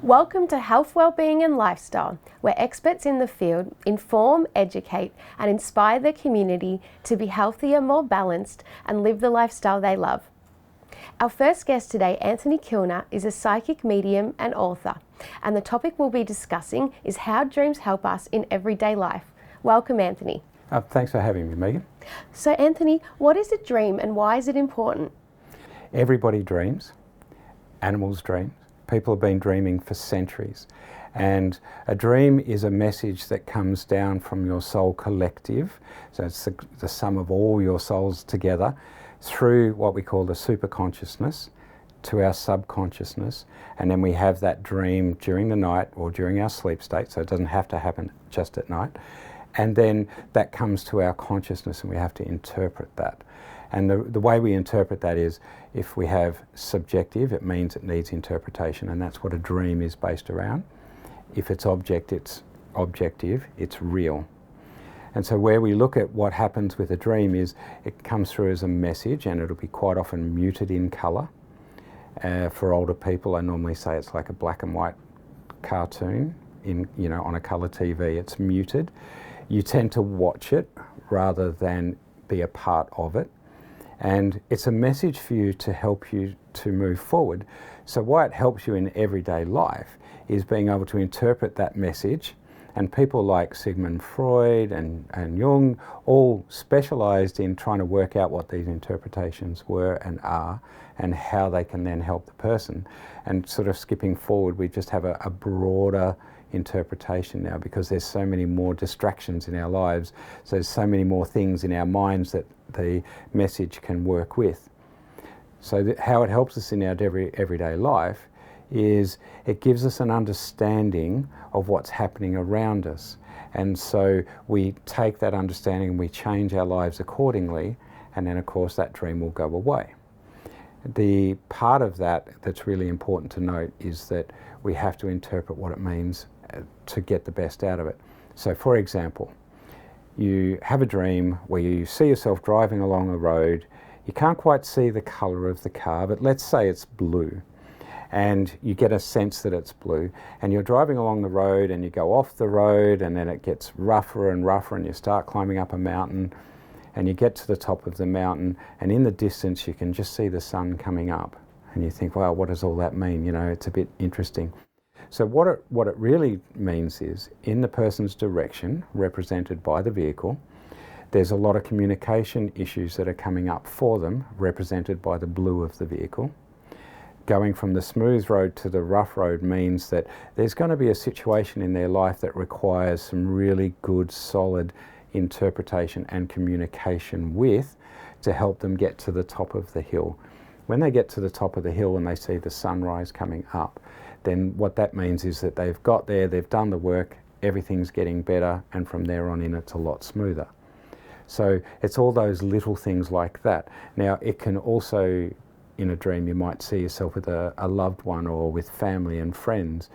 Welcome to Health, Wellbeing and Lifestyle, where experts in the field inform, educate and inspire the community to be healthier, more balanced and live the lifestyle they love. Our first guest today, Anthony Kilner, is a psychic medium and author, and the topic we'll be discussing is how dreams help us in everyday life. Welcome, Anthony. Thanks for having me, Megan. So, Anthony, what is a dream and why is it important? Everybody dreams. Animals dream. People have been dreaming for centuries. And a dream is a message that comes down from your soul collective. So it's the sum of all your souls together through what we call the superconsciousness to our subconsciousness. And then we have that dream during the night or during our sleep state. So it doesn't have to happen just at night. And then that comes to our consciousness and we have to interpret that. And the way we interpret that is, if we have subjective, it means it needs interpretation, and that's what a dream is based around. If it's objective, it's real. And so where we look at what happens with a dream is, it comes through as a message, and it'll be quite often muted in colour. For older people, I normally say it's like a black and white cartoon on a colour TV. It's muted. You tend to watch it rather than be a part of it. And it's a message for you to help you to move forward. So why it helps you in everyday life is being able to interpret that message. And people like Sigmund Freud and Jung all specialised in trying to work out what these interpretations were and are and how they can then help the person. And sort of skipping forward, we just have a broader interpretation now, because there's so many more distractions in our lives, so there's so many more things in our minds that the message can work with. So how it helps us in our everyday life is it gives us an understanding of what's happening around us, and so we take that understanding and we change our lives accordingly, and then of course that dream will go away. The part of that that's really important to note is that we have to interpret what it means to get the best out of it. So for example, you have a dream where you see yourself driving along a road. You can't quite see the colour of the car, but let's say it's blue. And you get a sense that it's blue. And you're driving along the road and you go off the road and then it gets rougher and rougher and you start climbing up a mountain and you get to the top of the mountain and in the distance you can just see the sun coming up. And you think, wow, what does all that mean? You know, it's a bit interesting. So what it really means is, in the person's direction, represented by the vehicle, there's a lot of communication issues that are coming up for them, represented by the blue of the vehicle. Going from the smooth road to the rough road means that there's going to be a situation in their life that requires some really good, solid interpretation and communication with to help them get to the top of the hill. When they get to the top of the hill and they see the sunrise coming up, then what that means is that they've got there, they've done the work, everything's getting better, and from there on in it's a lot smoother. So it's all those little things like that. Now it can also, in a dream, you might see yourself with a loved one or with family and friends,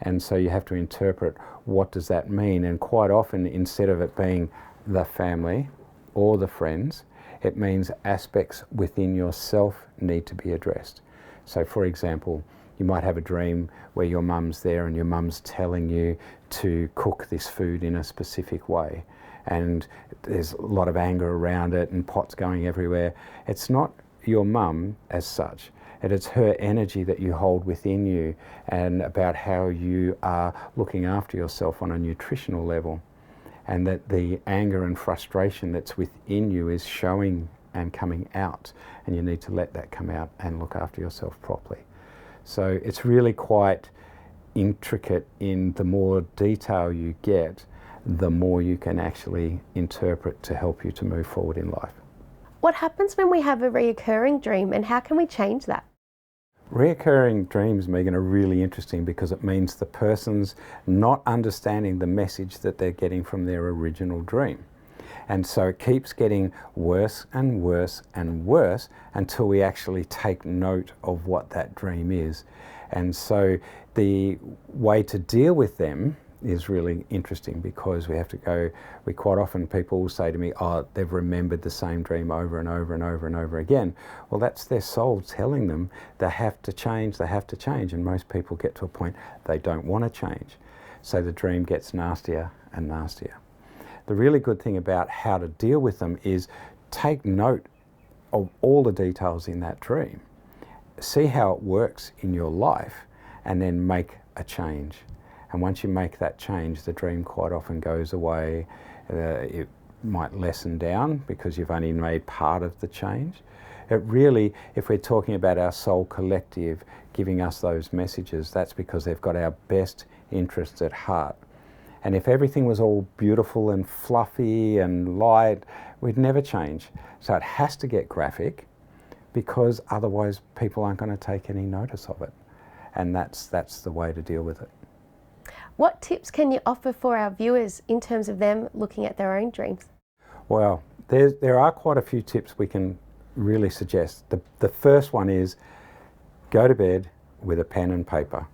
and so you have to interpret what does that mean. And quite often, instead of it being the family or the friends, it means aspects within yourself need to be addressed. So for example, you might have a dream where your mum's there and your mum's telling you to cook this food in a specific way, and there's a lot of anger around it and pots going everywhere. It's not your mum as such. It is her energy that you hold within you, and about how you are looking after yourself on a nutritional level, and that the anger and frustration that's within you is showing and coming out, and you need to let that come out and look after yourself properly. So it's really quite intricate. In the more detail you get, the more you can actually interpret to help you to move forward in life. What happens when we have a reoccurring dream and how can we change that? Reoccurring dreams, Megan, are really interesting because it means the person's not understanding the message that they're getting from their original dream. And so it keeps getting worse and worse and worse until we actually take note of what that dream is. And so the way to deal with them is really interesting, because we quite often, people will say to me, oh, they've remembered the same dream over and over and over and over again. Well, that's their soul telling them they have to change, and most people get to a point they don't want to change. So the dream gets nastier and nastier. The really good thing about how to deal with them is take note of all the details in that dream, see how it works in your life, and then make a change. And once you make that change, the dream quite often goes away. It might lessen down because you've only made part of the change. It really, if we're talking about our soul collective giving us those messages, that's because they've got our best interests at heart. And if everything was all beautiful and fluffy and light, we'd never change. So it has to get graphic, because otherwise people aren't going to take any notice of it. And that's the way to deal with it. What tips can you offer for our viewers in terms of them looking at their own dreams? Well, there are quite a few tips we can really suggest. The first one is go to bed with a pen and paper.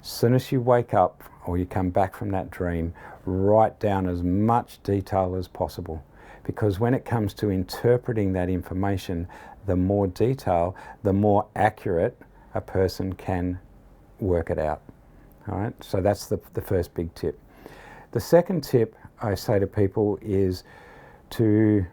As soon as you wake up or you come back from that dream, write down as much detail as possible. Because when it comes to interpreting that information, the more detail, the more accurate a person can work it out. All right, so that's the first big tip. The second tip I say to people is to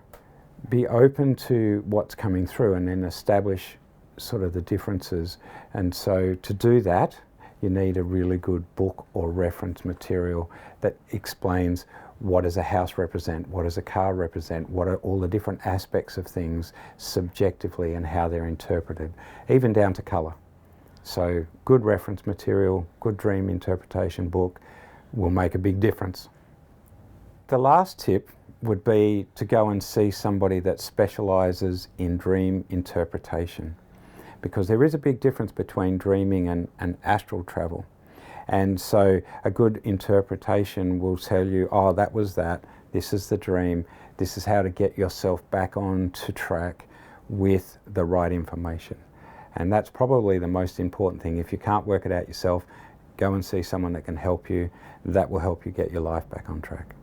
be open to what's coming through and then establish sort of the differences. And so to do that, you need a really good book or reference material that explains what does a house represent, what does a car represent, what are all the different aspects of things subjectively and how they're interpreted, even down to colour. So good reference material, good dream interpretation book will make a big difference. The last tip would be to go and see somebody that specialises in dream interpretation, because there is a big difference between dreaming and astral travel. And so a good interpretation will tell you, oh, that was that, this is the dream, this is how to get yourself back on to track with the right information. And that's probably the most important thing. If you can't work it out yourself, go and see someone that can help you. That will help you get your life back on track.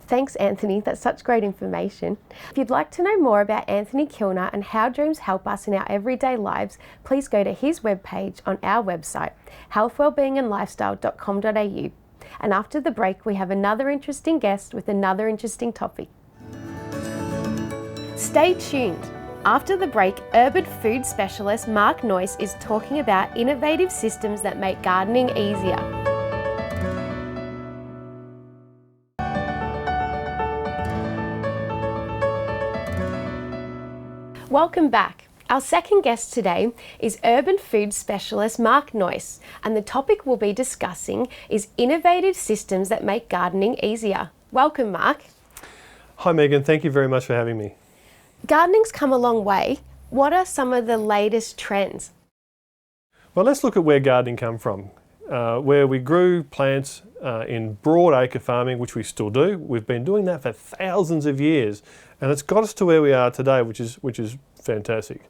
Thanks, Anthony. That's such great information. If you'd like to know more about Anthony Kilner and how dreams help us in our everyday lives, please go to his webpage on our website, healthwellbeingandlifestyle.com.au. And after the break, we have another interesting guest with another interesting topic. Stay tuned. After the break, urban food specialist Mark Noyce is talking about innovative systems that make gardening easier. Welcome back. Our second guest today is urban food specialist Mark Noyce, and the topic we'll be discussing is innovative systems that make gardening easier. Welcome, Mark. Hi, Megan. Thank you very much for having me. Gardening's come a long way. What are some of the latest trends? Well, let's look at where gardening came from. Where we grew plants in broad acre farming, which we still do. We've been doing that for thousands of years, and it's got us to where we are today, which is fantastic.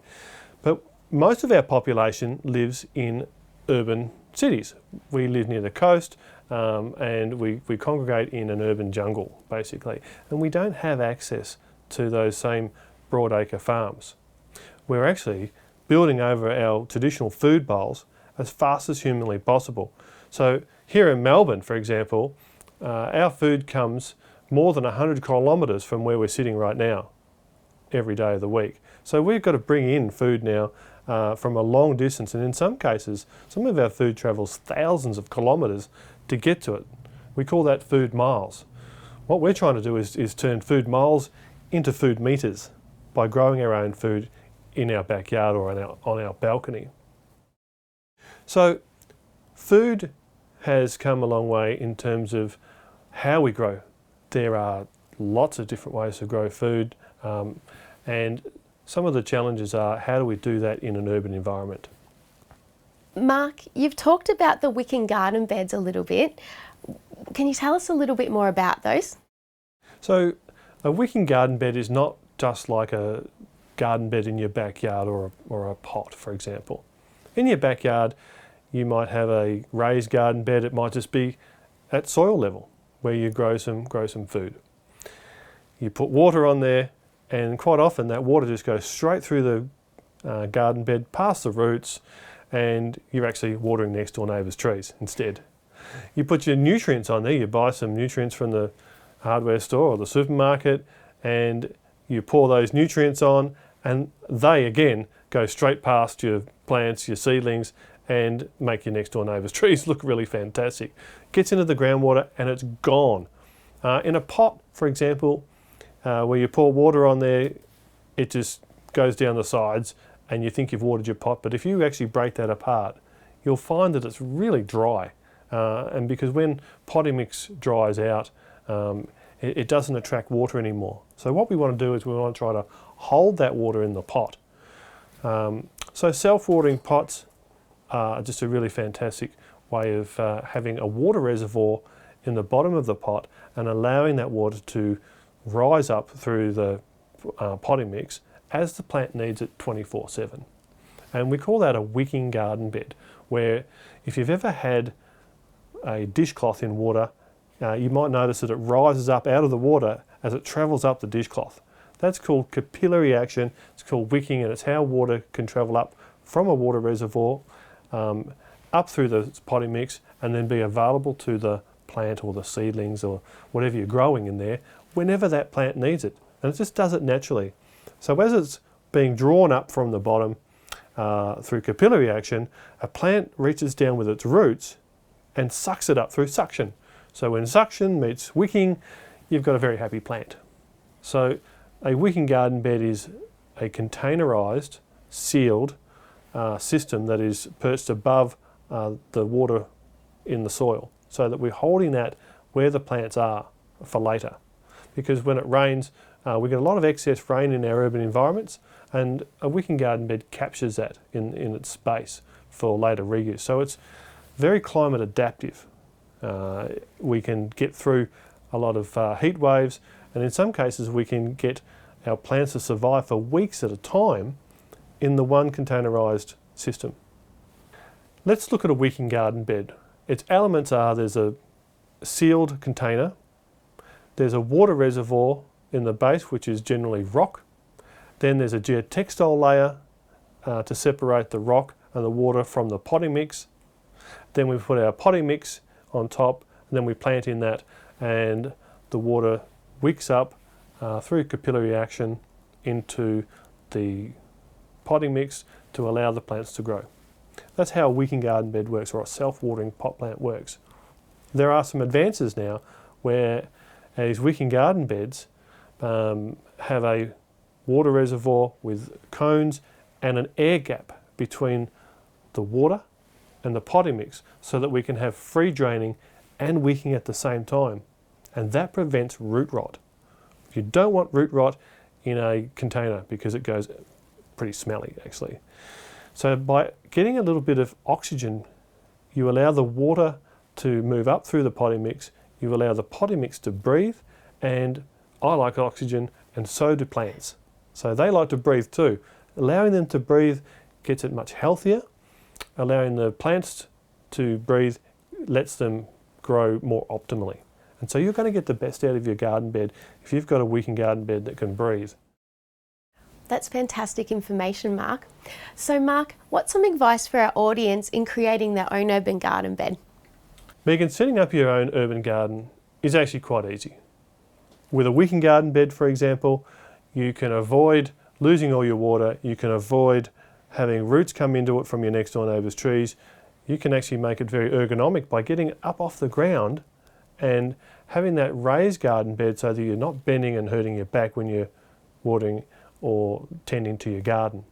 But most of our population lives in urban cities. We live near the coast, and we congregate in an urban jungle, basically, and we don't have access to those same broadacre farms. We're actually building over our traditional food bowls as fast as humanly possible. So here in Melbourne, for example, our food comes more than 100 kilometres from where we're sitting right now, every day of the week. So we've got to bring in food now from a long distance, and in some cases, some of our food travels thousands of kilometres to get to it. We call that food miles. What we're trying to do is turn food miles into food meters by growing our own food in our backyard or on our balcony. So food has come a long way in terms of how we grow. There are lots of different ways to grow food, and some of the challenges are how do we do that in an urban environment. Mark, you've talked about the wicking garden beds a little bit. Can you tell us a little bit more about those? So a wicking garden bed is not just like a garden bed in your backyard or a pot, for example. In your backyard, you might have a raised garden bed. It might just be at soil level where you grow some food. You put water on there, and quite often that water just goes straight through the garden bed, past the roots, and you're actually watering next door neighbour's trees instead. You put your nutrients on there, you buy some nutrients from the hardware store or the supermarket, and you pour those nutrients on, and they again go straight past your plants, your seedlings, and make your next door neighbour's trees look really fantastic. Gets into the groundwater and it's gone. In a pot, for example, where you pour water on there, it just goes down the sides and you think you've watered your pot, but if you actually break that apart, you'll find that it's really dry. And because when potting mix dries out, it doesn't attract water anymore. So what we want to do is we want to try to hold that water in the pot. So self-watering pots are just a really fantastic way of having a water reservoir in the bottom of the pot and allowing that water to rise up through the potting mix as the plant needs it 24/7. And we call that a wicking garden bed, where if you've ever had a dishcloth in water, you might notice that it rises up out of the water as it travels up the dishcloth. That's called capillary action, it's called wicking, and it's how water can travel up from a water reservoir up through the potting mix and then be available to the plant or the seedlings or whatever you're growing in there whenever that plant needs it. And it just does it naturally. So as it's being drawn up from the bottom through capillary action, a plant reaches down with its roots and sucks it up through suction. So when suction meets wicking, you've got a very happy plant. So a wicking garden bed is a containerised, sealed system that is perched above the water in the soil, so that we're holding that where the plants are for later. Because when it rains, we get a lot of excess rain in our urban environments, and a wicking garden bed captures that in its space for later reuse. So it's very climate adaptive. We can get through a lot of heat waves, and in some cases we can get our plants to survive for weeks at a time in the one containerised system. Let's look at a wicking garden bed. Its elements are: there's a sealed container, there's a water reservoir in the base, which is generally rock, then there's a geotextile layer to separate the rock and the water from the potting mix, then we put our potting mix on top, and then we plant in that, and the water wicks up through capillary action into the potting mix to allow the plants to grow. That's how a wicking garden bed works, or a self-watering pot plant works. There are some advances now where these wicking garden beds have a water reservoir with cones and an air gap between the water and the potting mix, so that we can have free draining and wicking at the same time. And that prevents root rot. You don't want root rot in a container because it goes pretty smelly actually. So by getting a little bit of oxygen, you allow the water to move up through the potting mix, you allow the potting mix to breathe, and I like oxygen and so do plants. So they like to breathe too. Allowing them to breathe gets it much healthier. Allowing the plants to breathe lets them grow more optimally. And so you're going to get the best out of your garden bed if you've got a wicking garden bed that can breathe. That's fantastic information, Mark. So Mark, what's some advice for our audience in creating their own urban garden bed? Megan, setting up your own urban garden is actually quite easy. With a wicking garden bed, for example, you can avoid losing all your water, you can avoid having roots come into it from your next door neighbour's trees. You can actually make it very ergonomic by getting it up off the ground and having that raised garden bed so that you're not bending and hurting your back when you're watering or tending to your garden.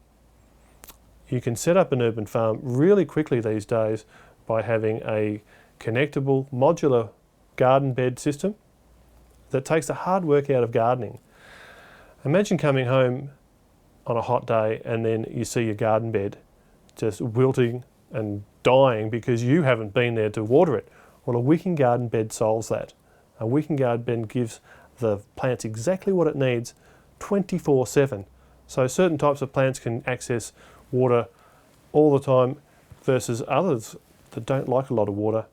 You can set up an urban farm really quickly these days by having a connectable modular garden bed system that takes the hard work out of gardening. Imagine coming home on a hot day and then you see your garden bed just wilting and dying because you haven't been there to water it. Well, a wicking garden bed solves that. A wicking garden bed gives the plants exactly what it needs 24/7. So certain types of plants can access water all the time versus others that don't like a lot of water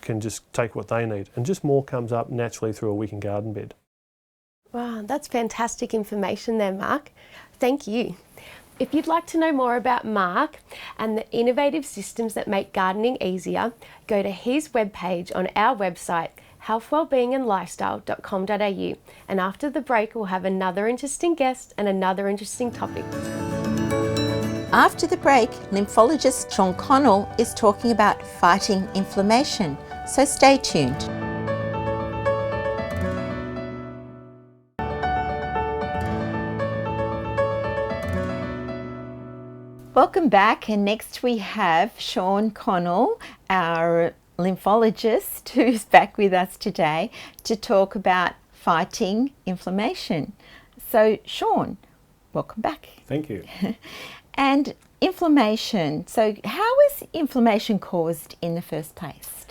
can just take what they need, and just more comes up naturally through a weekend garden bed. Wow, that's fantastic information there, Mark. Thank you. If you'd like to know more about Mark and the innovative systems that make gardening easier, go to his webpage on our website, healthwellbeingandlifestyle.com.au. And after the break, we'll have another interesting guest and another interesting topic. After the break, lymphologist Sean Connell is talking about fighting inflammation, so stay tuned. Welcome back, and next we have Sean Connell, our lymphologist, who's back with us today to talk about fighting inflammation. So Sean, welcome back. Thank you. And inflammation, so how is inflammation caused in the first place?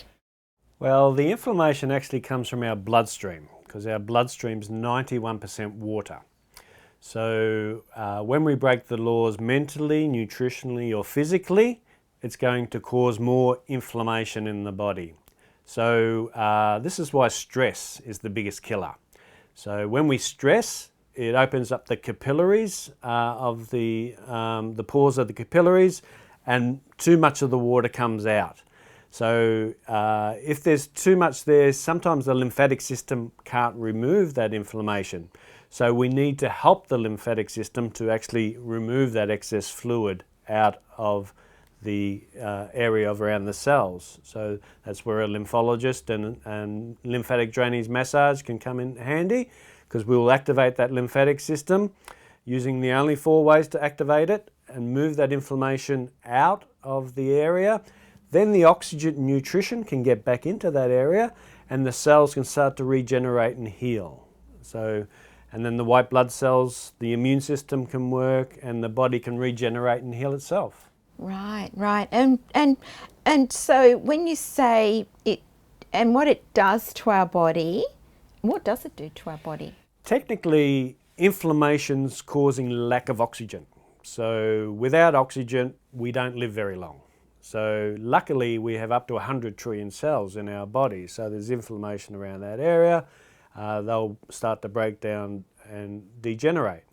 Well, the inflammation actually comes from our bloodstream, because our bloodstream's 91% water. So when we break the laws mentally, nutritionally or physically, it's going to cause more inflammation in the body. So this is why stress is the biggest killer. So when we stress, it opens up the capillaries of the pores of the capillaries, and too much of the water comes out. So if there's too much there, sometimes the lymphatic system can't remove that inflammation. So we need to help the lymphatic system to actually remove that excess fluid out of the area around the cells. So that's where a lymphologist and lymphatic drainage massage can come in handy, because we will activate that lymphatic system using the only 4 ways to activate it and move that inflammation out of the area. Then the oxygen and nutrition can get back into that area, and the cells can start to regenerate and heal. And then the white blood cells, the immune system can work, and the body can regenerate and heal itself. Right. And so when you say it and what it does to our body, what does it do to our body? Technically, inflammation's causing lack of oxygen. So without oxygen, we don't live very long. So luckily, we have up to 100 trillion cells in our body. So there's inflammation around that area. They'll start to break down and degenerate.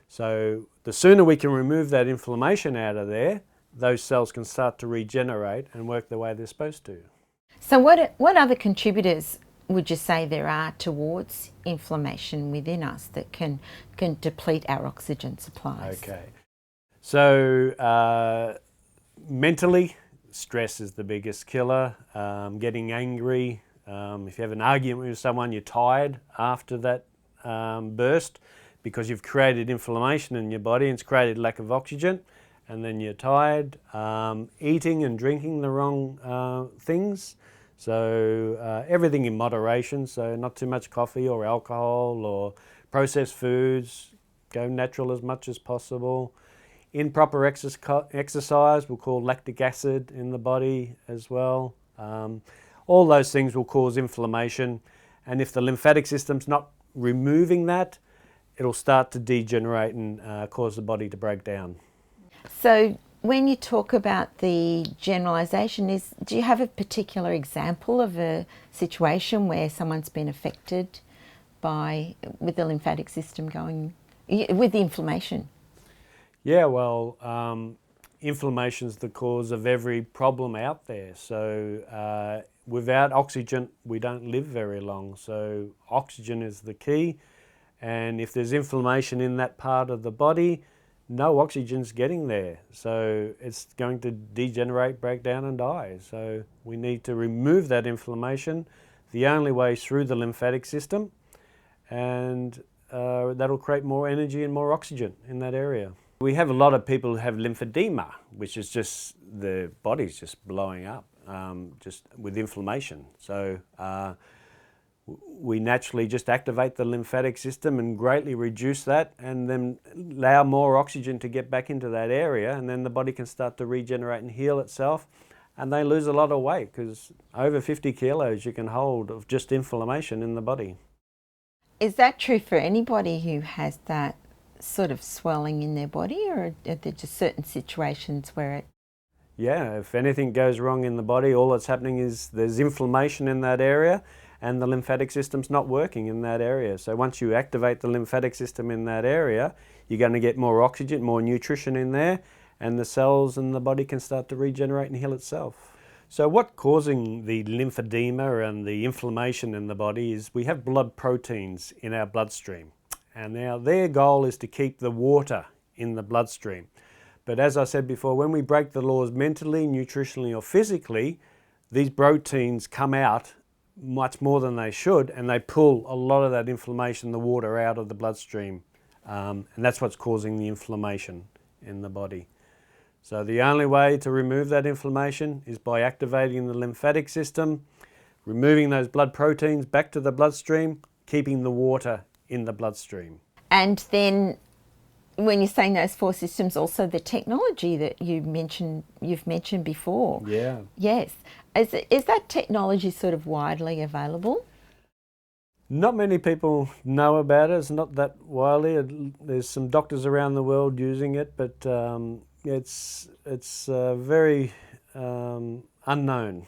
So the sooner we can remove that inflammation out of there, those cells can start to regenerate and work the way they're supposed to. So what other contributors would you say there are towards inflammation within us that can deplete our oxygen supplies? Okay. So mentally, stress is the biggest killer. Getting angry. If you have an argument with someone, you're tired after that burst, because you've created inflammation in your body and it's created lack of oxygen, and then you're tired. Eating and drinking the wrong things. So everything in moderation, so not too much coffee or alcohol or processed foods. Go natural as much as possible. Improper exercise will cause lactic acid in the body as well. All those things will cause inflammation, and if the lymphatic system's not removing that, it'll start to degenerate and cause the body to break down. So when you talk about the generalisation, do you have a particular example of a situation where someone's been affected with the lymphatic system with the inflammation? Yeah, well, inflammation's the cause of every problem out there. So without oxygen, we don't live very long. So oxygen is the key. And if there's inflammation in that part of the body, no oxygen's getting there. So it's going to degenerate, break down and die. So we need to remove that inflammation. The only way is through the lymphatic system, and that'll create more energy and more oxygen in that area. We have a lot of people who have lymphedema, which is just the body's just blowing up, just with inflammation. So we naturally just activate the lymphatic system and greatly reduce that, and then allow more oxygen to get back into that area, and then the body can start to regenerate and heal itself, and they lose a lot of weight, because over 50 kilos you can hold of just inflammation in the body. Is that true for anybody who has that sort of swelling in their body, or are there just certain situations where it... Yeah, if anything goes wrong in the body, all that's happening is there's inflammation in that area and the lymphatic system's not working in that area. So once you activate the lymphatic system in that area, you're going to get more oxygen, more nutrition in there, and the cells in the body can start to regenerate and heal itself. So what's causing the lymphedema and the inflammation in the body is we have blood proteins in our bloodstream. And now their goal is to keep the water in the bloodstream. But as I said before, when we break the laws mentally, nutritionally or physically, these proteins come out much more than they should, and they pull a lot of that inflammation, the water, out of the bloodstream. And that's what's causing the inflammation in the body. So the only way to remove that inflammation is by activating the lymphatic system, removing those blood proteins back to the bloodstream, keeping the water in the bloodstream. And then when you're saying those four systems, also the technology that you've mentioned before. Yeah. Yes. Is that technology sort of widely available? Not many people know about it. It's not that widely. There's some doctors around the world using it, but it's very unknown.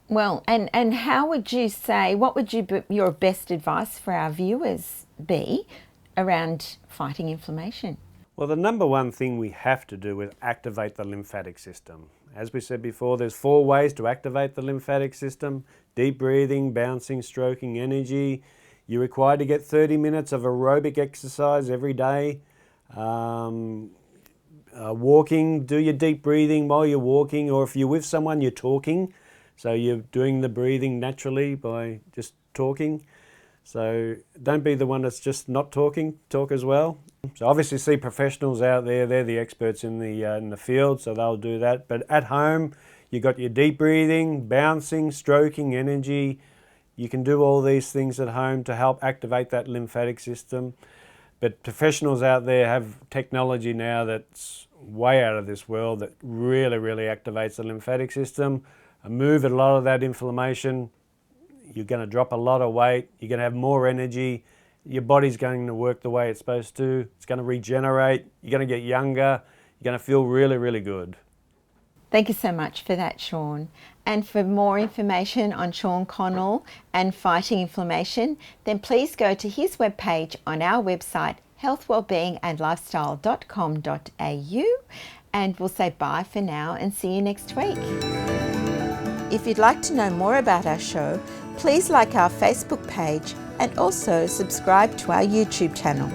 Well, and how would you say, what would your best advice for our viewers be around fighting inflammation? Well, the number one thing we have to do is activate the lymphatic system. As we said before, there's 4 ways to activate the lymphatic system: deep breathing, bouncing, stroking, energy. You're required to get 30 minutes of aerobic exercise every day. Walking, do your deep breathing while you're walking, or if you're with someone, you're talking. So you're doing the breathing naturally by just talking. So don't be the one that's just not talking, talk as well. So obviously see professionals out there, they're the experts in the field, so they'll do that. But at home, you've got your deep breathing, bouncing, stroking, energy. You can do all these things at home to help activate that lymphatic system. But professionals out there have technology now that's way out of this world that really, really activates the lymphatic system, move a lot of that inflammation. You're going to drop a lot of weight, you're going to have more energy, your body's going to work the way it's supposed to, it's going to regenerate, you're going to get younger, you're going to feel really, really good. Thank you so much for that, Sean. And for more information on Sean Connell and fighting inflammation, then please go to his webpage on our website, healthwellbeingandlifestyle.com.au, and we'll say bye for now and see you next week. If you'd like to know more about our show, please like our Facebook page and also subscribe to our YouTube channel.